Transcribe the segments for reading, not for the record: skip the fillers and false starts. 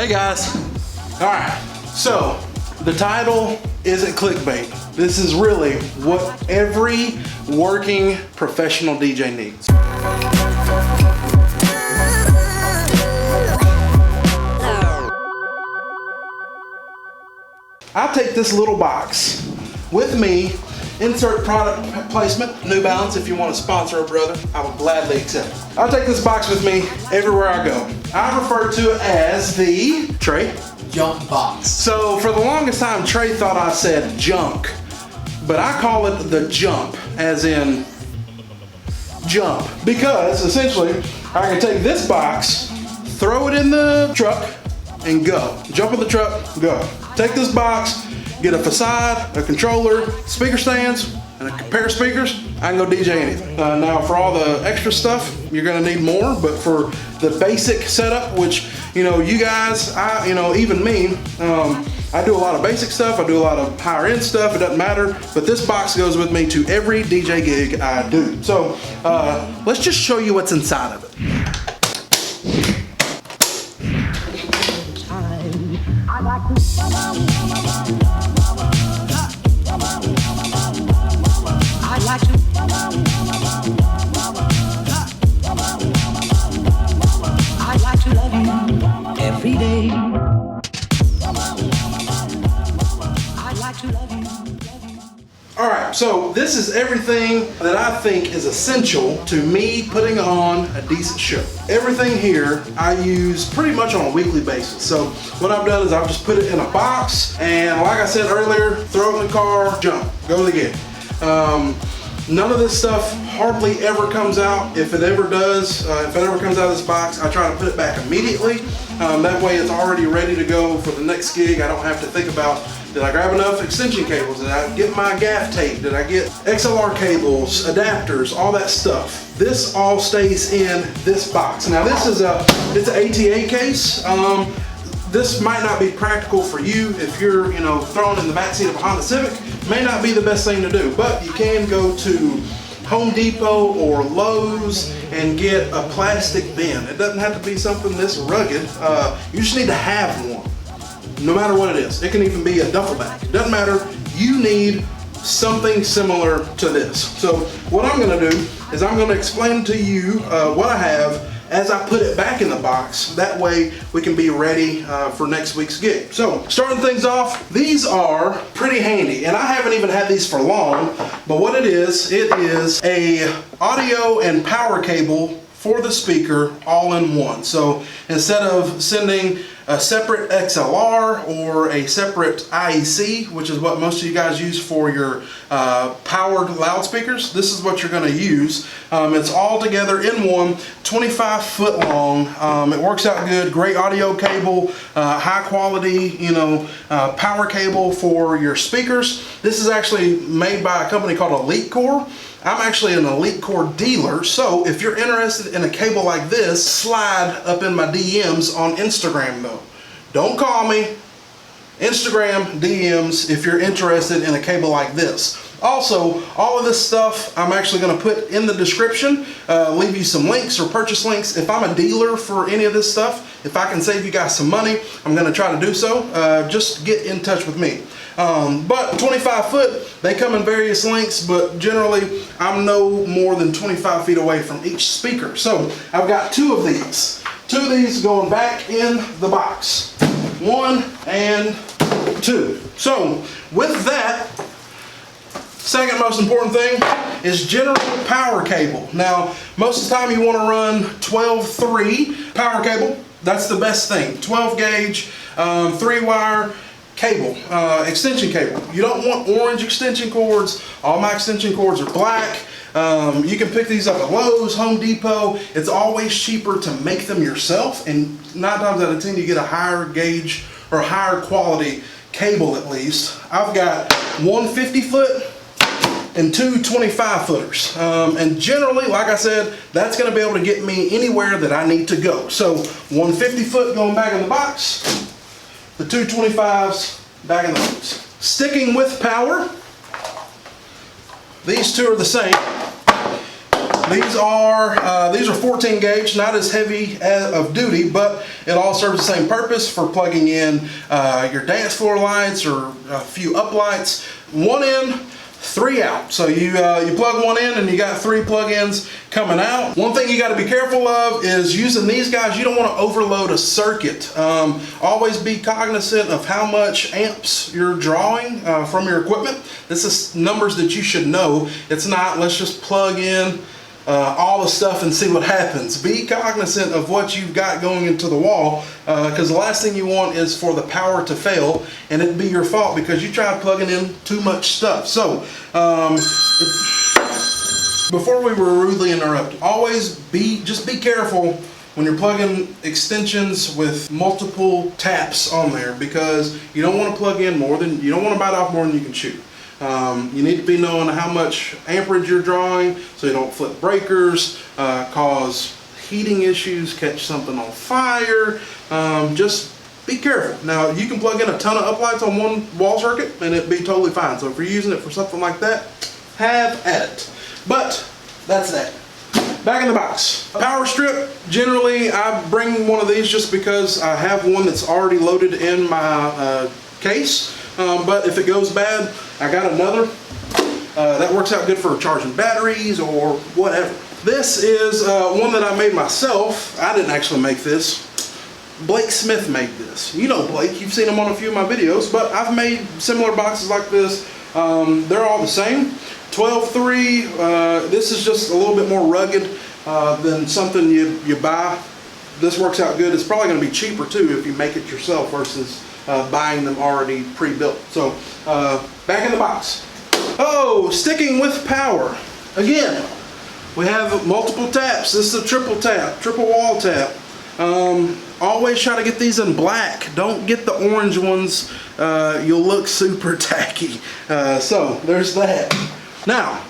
Hey guys. All right, so the title isn't clickbait. This is really what every working professional DJ needs. I take this little box with me, insert product placement, New Balance. If you want to sponsor a brother, I will gladly accept it. I take this box with me everywhere I go. I refer to it as the Trey junk box. So for the longest time, Trey thought I said junk, but I call it the jump, as in jump, because essentially I can take this box, throw it in the truck, and go. Jump in the truck, go. Take this box, get a facade, a controller, speaker stands, and a pair of speakers. I can go DJ anything. Now for all the extra stuff, you're gonna need more, but for the basic setup, which, you know, you guys, even me, I do a lot of basic stuff, I do a lot of higher end stuff, it doesn't matter, but this box goes with me to every DJ gig I do. So let's just show you what's inside of it. Every day. I'd like to love you. All right, so this is everything that I think is essential to me putting on a decent show. Everything here I use pretty much on a weekly basis. So what I've done is I've just put it in a box, and like I said earlier, throw it in the car, jump, go to the gig. None of this stuff hardly ever comes out. If it ever does, if it ever comes out of this box, I try to put it back immediately. That way it's already ready to go for the next gig. I don't have to think about, did I grab enough extension cables? Did I get my gaff tape? Did I get Xlr cables, adapters, all that stuff? This all stays in this box. Now this is it's an ATA case. This might not be practical for you if you're, thrown in the backseat of a Honda Civic. May not be the best thing to do, but you can go to Home Depot or Lowe's and get a plastic bin. It doesn't have to be something this rugged. You just need to have one, no matter what it is. It can even be a duffel bag. It doesn't matter. You need something similar to this. So what I'm gonna do is I'm gonna explain to you what I have as I put it back in the box. That way we can be ready for next week's gig. So starting things off, these are pretty handy, and I haven't even had these for long, but what it is a audio and power cable for the speaker all in one. So instead of sending a separate XLR or a separate IEC, which is what most of you guys use for your powered loudspeakers, this is what you're going to use. It's all together in one, 25 foot long. It works out good. Great audio cable, high quality, power cable for your speakers. This is actually made by a company called EliteCore. I'm actually an EliteCore dealer, so if you're interested in a cable like this, slide up in my DMs on Instagram though. Don't call me. Instagram DMs if you're interested in a cable like this. Also, all of this stuff I'm actually going to put in the description, leave you some links or purchase links. If I'm a dealer for any of this stuff, if I can save you guys some money, I'm going to try to do so. Just get in touch with me. But 25 foot, they come in various lengths, but generally I'm no more than 25 feet away from each speaker. So I've got two of these. Two of these going back in the box. 1 and 2. So with that, second most important thing is general power cable. Now, most of the time you want to run 12-3 power cable. That's the best thing. 12 gauge, 3-wire cable, extension cable. You don't want orange extension cords. All my extension cords are black. You can pick these up at Lowe's, Home Depot. It's always cheaper to make them yourself, and 9 times out of 10 you get a higher gauge or higher quality cable at least. I've got one 50 foot and two 25 footers. And generally, like I said, that's gonna be able to get me anywhere that I need to go. So one 50 foot going back in the box, the two 25s back in the box. Sticking with power, these two are the same. These are 14 gauge, not as heavy of duty, but it all serves the same purpose for plugging in your dance floor lights or a few up lights. 1 in, 3 out. So you plug 1 in and you got 3 plug-ins coming out. One thing you got to be careful of is using these guys. You don't want to overload a circuit. Always be cognizant of how much amps you're drawing from your equipment. This is numbers that you should know. It's not, let's just plug in all the stuff and see what happens. Be cognizant of what you've got going into the wall, because the last thing you want is for the power to fail and it be your fault because you tried plugging in too much stuff. So before we were rudely interrupted, just be careful when you're plugging extensions with multiple taps on there, because you don't want to plug in you don't want to bite off more than you can chew. You need to be knowing how much amperage you're drawing so you don't flip breakers, cause heating issues, catch something on fire. Just be careful. Now, you can plug in a ton of uplights on one wall circuit and it'd be totally fine. So if you're using it for something like that, have at it. But that's that. Back in the box. Power strip, generally I bring one of these just because I have one that's already loaded in my case. But if it goes bad, I got another. That works out good for charging batteries or whatever. This is one that I made myself. I didn't actually make this. Blake Smith made this. You know Blake, you've seen him on a few of my videos, but I've made similar boxes like this. They're all the same. 12.3, this is just a little bit more rugged than something you buy. This works out good. It's probably going to be cheaper too if you make it yourself versus buying them already pre-built. So back in the box. Oh, sticking with power. Again, we have multiple taps. This is a triple tap, triple wall tap. Always try to get these in black. Don't get the orange ones. You'll look super tacky. So there's that. Now,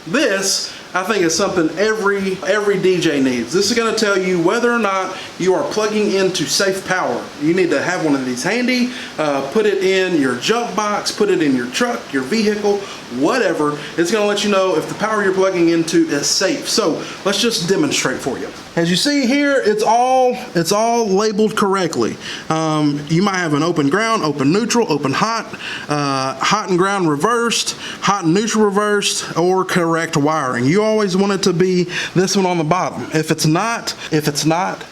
this I think is something every DJ needs. This is going to tell you whether or not you are plugging into safe power. You need to have one of these handy. Put it in your jump box, put it in your truck, your vehicle, whatever. It's going to let you know if the power you're plugging into is safe. So let's just demonstrate for you. As you see here, it's all labeled correctly. You might have an open ground, open neutral, open hot, hot and ground reversed, hot and neutral reversed, or correct wiring. You always want it to be this one on the bottom. If it's not,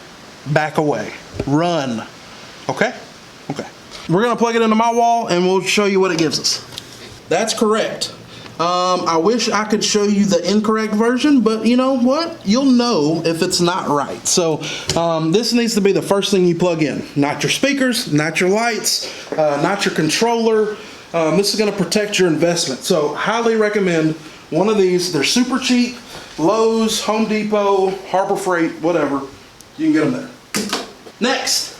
back away. Run. Okay? Okay. We're gonna plug it into my wall and we'll show you what it gives us. That's correct. I wish I could show you the incorrect version, but you know what? You'll know if it's not right. So this needs to be the first thing you plug in. Not your speakers, not your lights, not your controller. This is gonna protect your investment. So highly recommend one of these. They're super cheap. Lowe's, Home Depot, Harbor Freight, whatever. You can get them there. Next,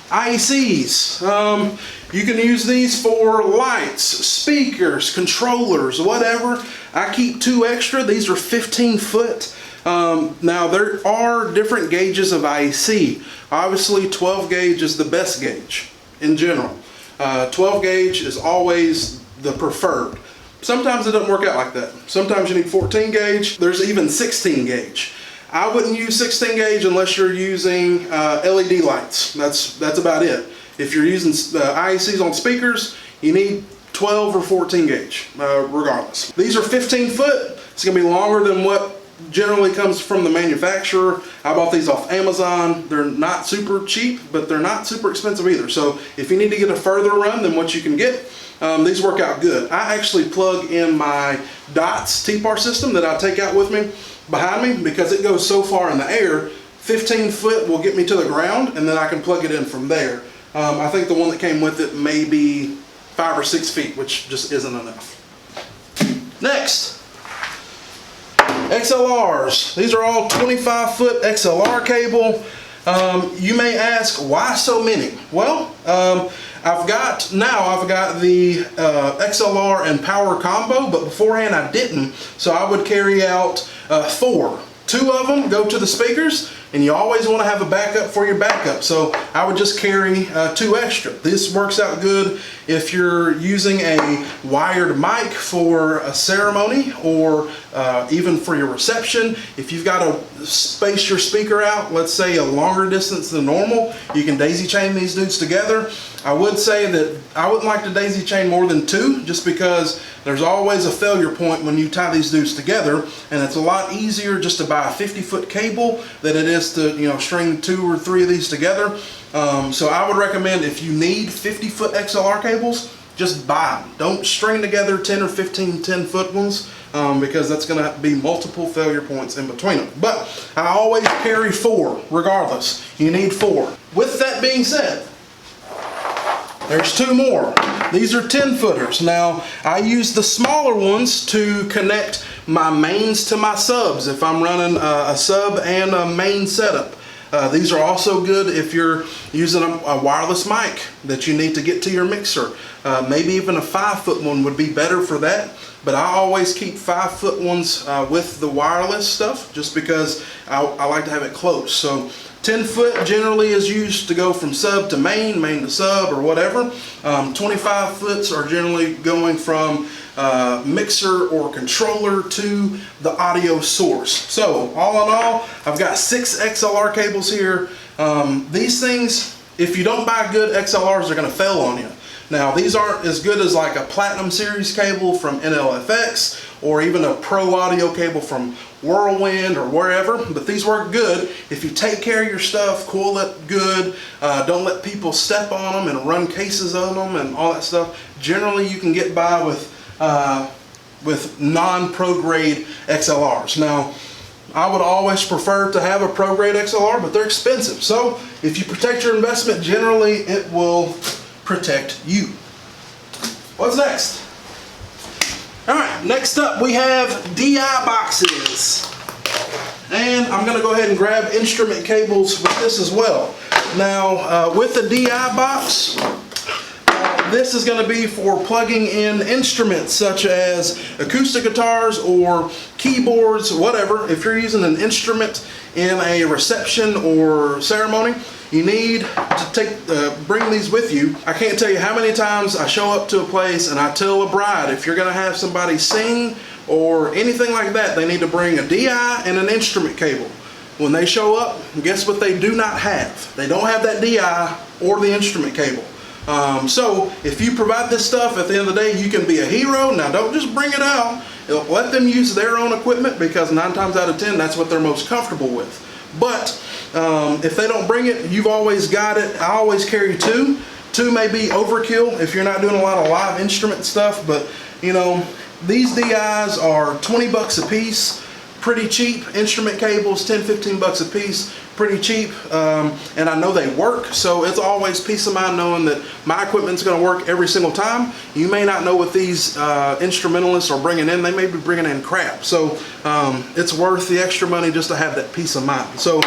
IECs. You can use these for lights, speakers, controllers, whatever. I keep 2 extra. These are 15 foot. Now there are different gauges of IEC. Obviously 12 gauge is the best gauge in general. 12 gauge is always the preferred. Sometimes it doesn't work out like that. Sometimes you need 14 gauge. There's even 16 gauge. I wouldn't use 16 gauge unless you're using LED lights. That's about it. If you're using IECs on speakers, you need 12 or 14 gauge, regardless. These are 15 foot. It's gonna be longer than what generally comes from the manufacturer. I bought these off Amazon. They're not super cheap, but they're not super expensive either. So if you need to get a further run than what you can get, these work out good. I actually plug in my DOTS T-Par system that I take out with me behind me because it goes so far in the air. 15 foot will get me to the ground and then I can plug it in from there. I think the one that came with it may be 5 or 6 feet, which just isn't enough. Next, XLRs. These are all 25 foot XLR cable. You may ask, why so many? Well, I've got the XLR and power combo, but beforehand I didn't. So I would carry out 4, 2 of them go to the speakers, and you always want to have a backup for your backup. So I would just carry 2 extra. This works out good if you're using a wired mic for a ceremony, or even for your reception. If you've got to space your speaker out, let's say a longer distance than normal, you can daisy chain these dudes together. I would say that I wouldn't like to daisy chain more than 2, just because there's always a failure point when you tie these dudes together, and it's a lot easier just to buy a 50-foot cable than it is to, you know, string 2 or 3 of these together. So I would recommend, if you need 50-foot XLR cables, just buy them. Don't string together 10 or 15 10-foot ones, because that's going to be multiple failure points in between them. But I always carry 4 regardless. You need 4. With that being said, there's 2 more. These are 10-footers. Now, I use the smaller ones to connect my mains to my subs if I'm running a sub and a main setup. These are also good if you're using a wireless mic that you need to get to your mixer. Maybe even a 5-foot one would be better for that. But I always keep 5-foot ones with the wireless stuff, just because I like to have it close. So 10-foot generally is used to go from sub to main, main to sub, or whatever. 25-foots are generally going from mixer or controller to the audio source. So all in all, I've got 6 XLR cables here. These things, if you don't buy good XLRs, they're going to fail on you. Now, these aren't as good as like a Platinum Series cable from NLFX, or even a Pro Audio cable from Whirlwind or wherever, but these work good if you take care of your stuff, coil it good, don't let people step on them and run cases on them and all that stuff. Generally, you can get by with non-pro grade XLRs. Now, I would always prefer to have a pro grade XLR, but they're expensive. So if you protect your investment, generally it will protect you. What's next? All right, next up we have DI boxes. And I'm going to go ahead and grab instrument cables with this as well. Now, with the DI box, this is going to be for plugging in instruments such as acoustic guitars or keyboards, whatever. If you're using an instrument in a reception or ceremony, you need to bring these with you. I can't tell you how many times I show up to a place and I tell a bride, if you're going to have somebody sing or anything like that, they need to bring a DI and an instrument cable. When they show up, guess what they do not have? They don't have that DI or the instrument cable. So if you provide this stuff, at the end of the day, you can be a hero. Now, don't just bring it out. Let them use their own equipment, because 9 times out of 10, that's what they're most comfortable with. But if they don't bring it, you've always got it. I always carry 2. 2 may be overkill if you're not doing a lot of live instrument stuff, but you know, these DIs are 20 bucks a piece, pretty cheap. Instrument cables, 10, 15 bucks a piece, pretty cheap. And I know they work, so it's always peace of mind knowing that my equipment's going to work every single time. You may not know what these instrumentalists are bringing in. They may be bringing in crap. So it's worth the extra money just to have that peace of mind. So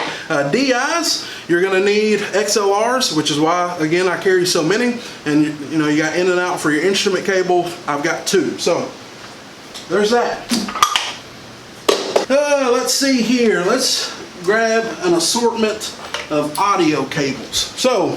DIs, you're going to need XLRs, which is why, again, I carry so many. And you know, you got in and out for your instrument cable. I've got 2. So there's that. Let's see here. Let's grab an assortment of audio cables. So,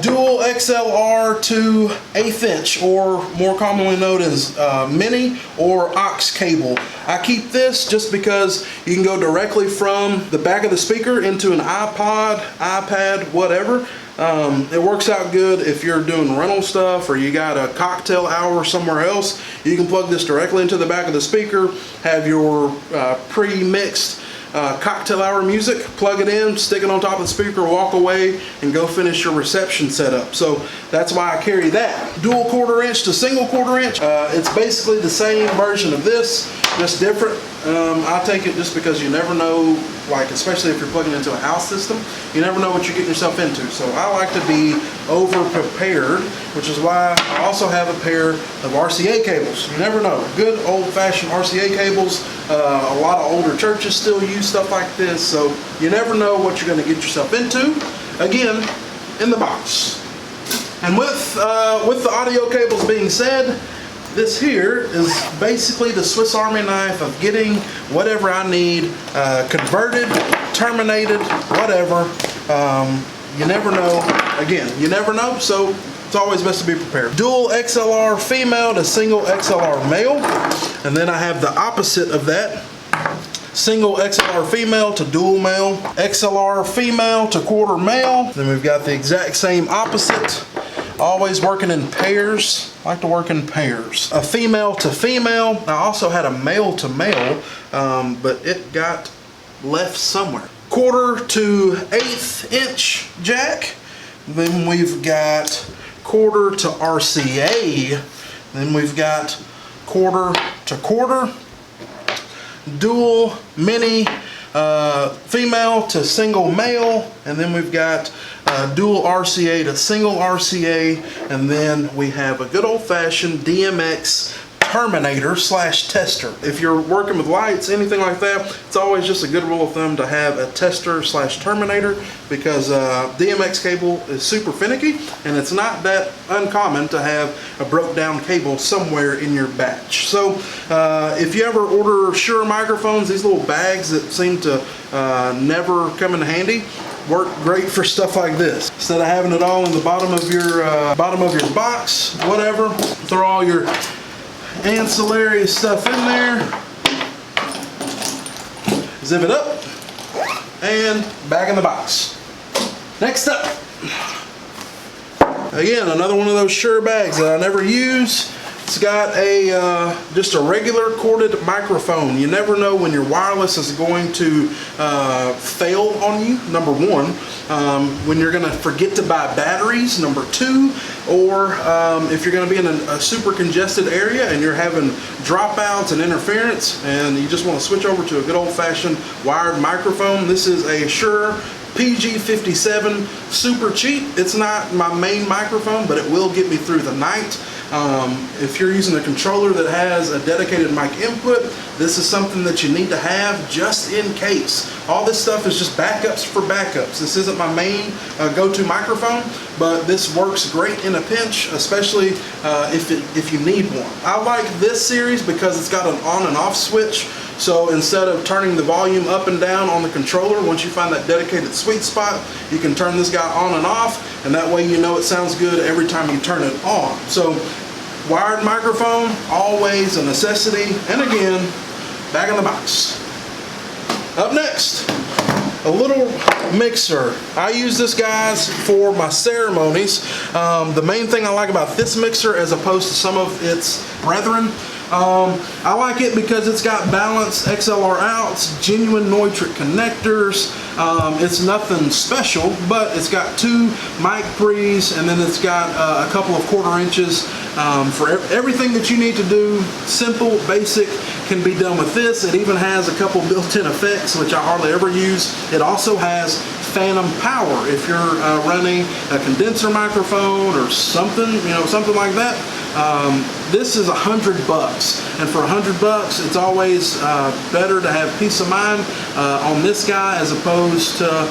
dual XLR to 1/8 inch, or more commonly known as mini or aux cable. I keep this just because you can go directly from the back of the speaker into an iPod, iPad, whatever. It works out good if you're doing rental stuff or you got a cocktail hour somewhere else. You can plug this directly into the back of the speaker, have your pre-mixed cocktail hour music, plug it in, stick it on top of the speaker, walk away, and go finish your reception setup. So that's why I carry that. Dual 1/4 inch to single 1/4 inch. It's basically the same version of this, just different. I take it just because you never know, like especially if you're plugging into a house system, you never know what you're getting yourself into. So I like to be over prepared, which is why I also have a pair of RCA cables. You never know. Good old-fashioned RCA cables. A lot of older churches still use stuff like this, so you never know what you're going to get yourself into. Again, in the box. And with the audio cables being said, This here is basically the Swiss Army knife of getting whatever I need converted, terminated, whatever. You never know. Again, you never know, so it's always best to be prepared. Dual XLR female to single XLR male. And then I have the opposite of that. Single XLR female to dual male. XLR female to quarter male. Then we've got the exact same opposite. Always working in pairs. I like to work in pairs. A female to female. I also had a male to male, but it got left somewhere. Quarter to 1/8 inch jack. Then we've got quarter to RCA. Then we've got quarter to quarter. Dual mini female to single male, and then we've got dual RCA to single RCA, and then we have a good old-fashioned DMX terminator / tester. If you're working with lights, anything like that, it's always just a good rule of thumb to have a tester / terminator, because DMX cable is super finicky, and it's not that uncommon to have a broke down cable somewhere in your batch. So if you ever order Shure microphones, these little bags that seem to never come in handy work great for stuff like this. Instead of having it all in the bottom of your box, whatever, throw all your ancillary stuff in there, zip it up, and back in the box. Next up, again, another one of those Shure bags that I never use. It's got a just a regular corded microphone. You never know when your wireless is going to fail on you, number one. When you're going to forget to buy batteries, number two. Or if you're going to be in a super congested area and you're having dropouts and interference and you just want to switch over to a good old-fashioned wired microphone. This is a Shure PG57, super cheap. It's not my main microphone, but it will get me through the night. If you're using a controller that has a dedicated mic input, this is something that you need to have just in case. All this stuff is just backups for backups. This isn't my main go-to microphone, but this works great in a pinch, especially if you need one. I like this series because it's got an on and off switch. So instead of turning the volume up and down on the controller, once you find that dedicated sweet spot, you can turn this guy on and off, and that way you know it sounds good every time you turn it on. So wired microphone, always a necessity, and again, back in the box. Up next, a little mixer. I use this, guys, for my ceremonies. The main thing I like about this mixer as opposed to some of its brethren, I like it because it's got balanced XLR outs, genuine Neutrik connectors. It's nothing special, but it's got 2 mic pre's, and then it's got a couple of 1/4 inches for everything that you need to do. Simple, basic, can be done with this. It even has a couple built-in effects, which I hardly ever use. It also has phantom power if you're running a condenser microphone or something, something like that. This is $100, and for $100, it's always better to have peace of mind on this guy as opposed to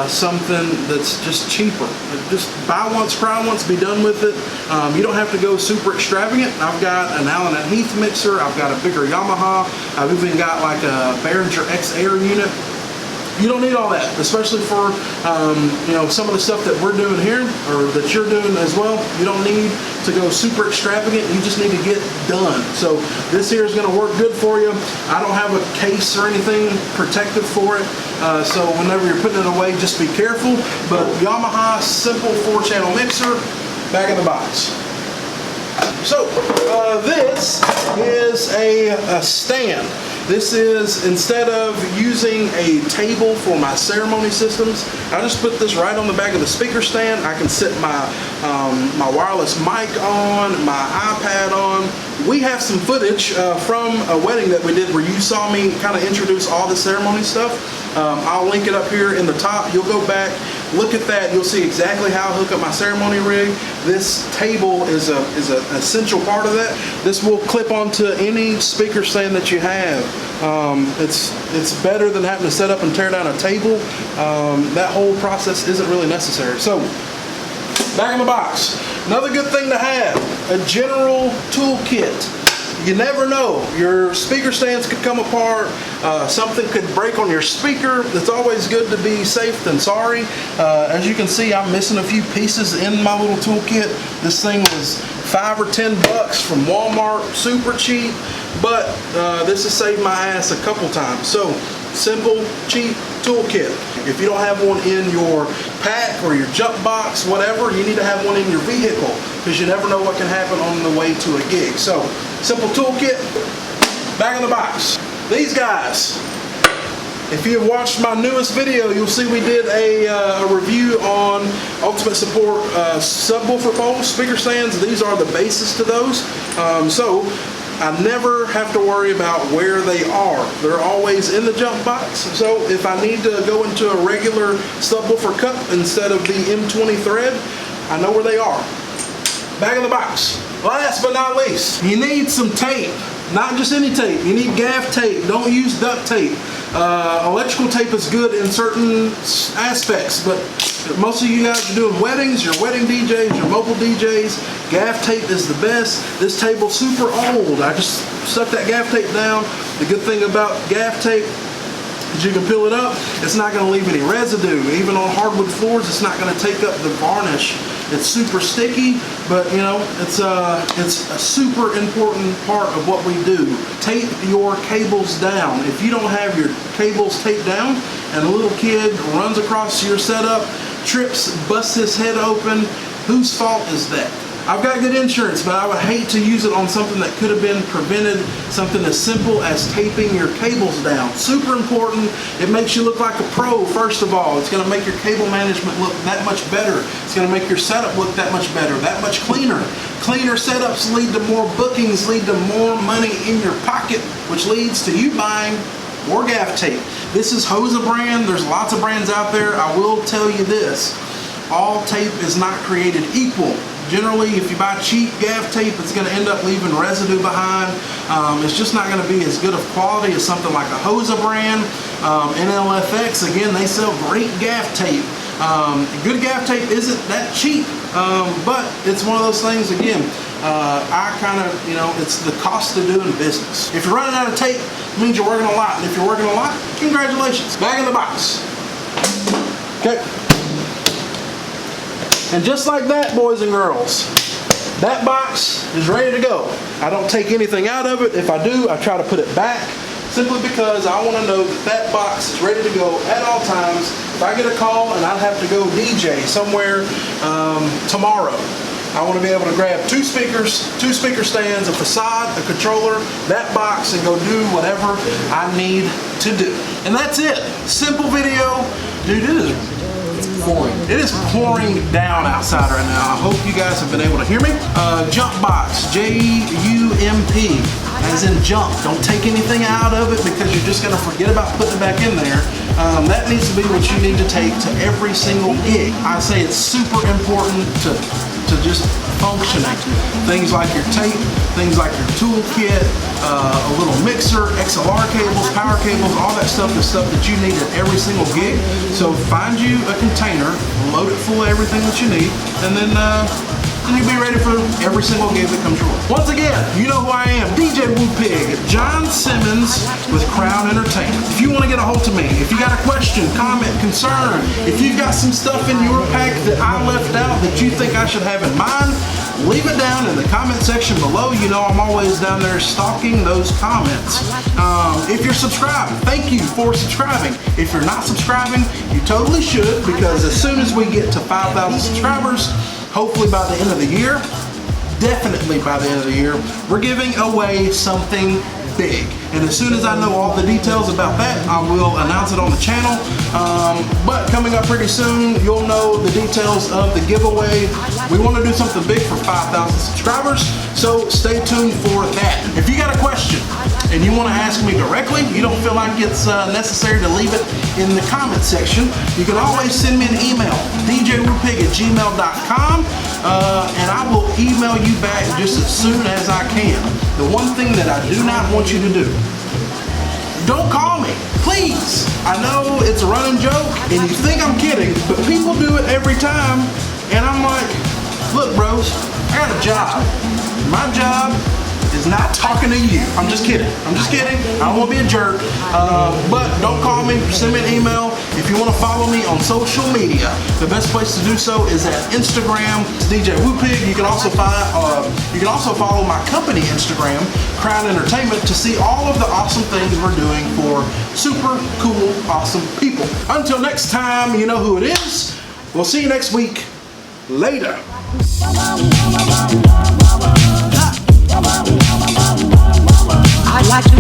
something that's just cheaper. Just buy once, cry once, be done with it. You don't have to go super extravagant. I've got an Allen & Heath mixer. I've got a bigger Yamaha. I've even got like a Behringer Xlr unit. You don't need all that, especially for some of the stuff that we're doing here, or that you're doing as well. You don't need to go super extravagant. You just need to get done. So this here is going to work good for you. I don't have a case or anything protective for it, so whenever you're putting it away, just be careful. But Yamaha simple 4-channel mixer, back in the box. So this is a stand. This is, instead of using a table for my ceremony systems, I just put this right on the back of the speaker stand. I can sit my wireless mic on, my iPad on. We have some footage from a wedding that we did where you saw me kind of introduce all the ceremony stuff. I'll link it up here in the top. You'll go back, look at that. You'll see exactly how I hook up my ceremony rig. This table is an essential part of that. This will clip onto any speaker stand that you have. It's better than having to set up and tear down a table. That whole process isn't really necessary. So, back in the box. Another good thing to have, a general toolkit. You never know, your speaker stands could come apart, something could break on your speaker. It's always good to be safe than sorry. As you can see, I'm missing a few pieces in my little toolkit. This thing was $5 or $10 from Walmart, super cheap, but this has saved my ass a couple times. So, simple, cheap toolkit. If you don't have one in your pack or your jump box, whatever, you need to have one in your vehicle because you never know what can happen on the way to a gig. So, simple toolkit, back in the box. These guys, if you have watched my newest video, you'll see we did a review on Ultimate Support subwoofer poles, speaker stands. These are the bases to those. So I never have to worry about where they are. They're always in the jump box. So if I need to go into a regular subwoofer cup instead of the M20 thread, I know where they are. Back in the box. Last but not least, you need some tape. Not just any tape. You need gaff tape. Don't use duct tape. Electrical tape is good in certain aspects, but most of you guys are doing weddings, your wedding DJs, your mobile DJs. Gaff tape is the best. This table's super old. I just stuck that gaff tape down. The good thing about gaff tape is you can peel it up. It's not going to leave any residue. Even on hardwood floors, it's not going to take up the varnish. It's super sticky, but you know, it's a super important part of what we do. Tape your cables down. If you don't have your cables taped down and a little kid runs across your setup, trips, busts his head open, whose fault is that? I've got good insurance, but I would hate to use it on something that could have been prevented, something as simple as taping your cables down. Super important. It makes you look like a pro, first of all. It's going to make your cable management look that much better. It's going to make your setup look that much better, that much cleaner. Cleaner setups lead to more bookings, lead to more money in your pocket, which leads to you buying more gaff tape. This is Hosa brand. There's lots of brands out there. I will tell you this. All tape is not created equal. Generally, if you buy cheap gaff tape, it's going to end up leaving residue behind. It's just not going to be as good of quality as something like a Hosa brand. NLFX, again, they sell great gaff tape. Good gaff tape isn't that cheap, but it's one of those things, again, I kind of, you know, it's the cost of doing business. If you're running out of tape, it means you're working a lot. And if you're working a lot, congratulations. Back in the box. Okay. And just like that, boys and girls, that box is ready to go. I don't take anything out of it. If I do, I try to put it back, simply because I want to know that that box is ready to go at all times. If I get a call and I have to go DJ somewhere tomorrow, I want to be able to grab two speakers, two speaker stands, a facade, a controller, that box, and go do whatever I need to do. And that's it. Simple video. Dude, it is pouring down outside right now. I hope you guys have been able to hear me. Jump box, J-U-M-P, as in jump. Don't take anything out of it because you're just gonna forget about putting it back in there. That needs to be what you need to take to every single gig. I say it's super important to just functioning. Things like your tape, things like your toolkit, a little mixer, Xlr cables, power cables, all that stuff is stuff that you need at every single gig. So find you a container, load it full of everything that you need, and then you'll be ready for every single gig that comes your way. Once again, you know who I am, djwoopig, John Simmons with Crown Entertainment. If you want to get a hold of me, if you got a question, comment, concern, if you've got some stuff in your pack that I left out that you think I should have in mind, leave it down in the comment section below. You know I'm always down there stalking those comments. If you're subscribed, thank you for subscribing. If you're not subscribing, you totally should, because as soon as we get to 5,000 subscribers, hopefully by the end of the year, definitely by the end of the year, we're giving away something big. And as soon as I know all the details about that, I will announce it on the channel. But coming up pretty soon, you'll know the details of the giveaway. We want to do something big for 5,000 subscribers, so stay tuned for that. If you got a question and you want to ask me directly, you don't feel like it's necessary to leave it in the comment section, you can always send me an email, djwoopig@gmail.com, and I will email you back just as soon as I can. The one thing that I do not want you to do, don't call me, please. I know it's a running joke and you think I'm kidding, but people do it every time, and I'm like, Look, bros, I got a job. My job is not talking to you. I'm just kidding. I'm just kidding. I don't want to be a jerk. But don't call me. Send me an email. If you want to follow me on social media, the best place to do so is at Instagram. It's djwoopig. You can also follow my company Instagram, Crown Entertainment, to see all of the awesome things we're doing for super cool, awesome people. Until next time, you know who it is. We'll see you next week. Later. I'd like to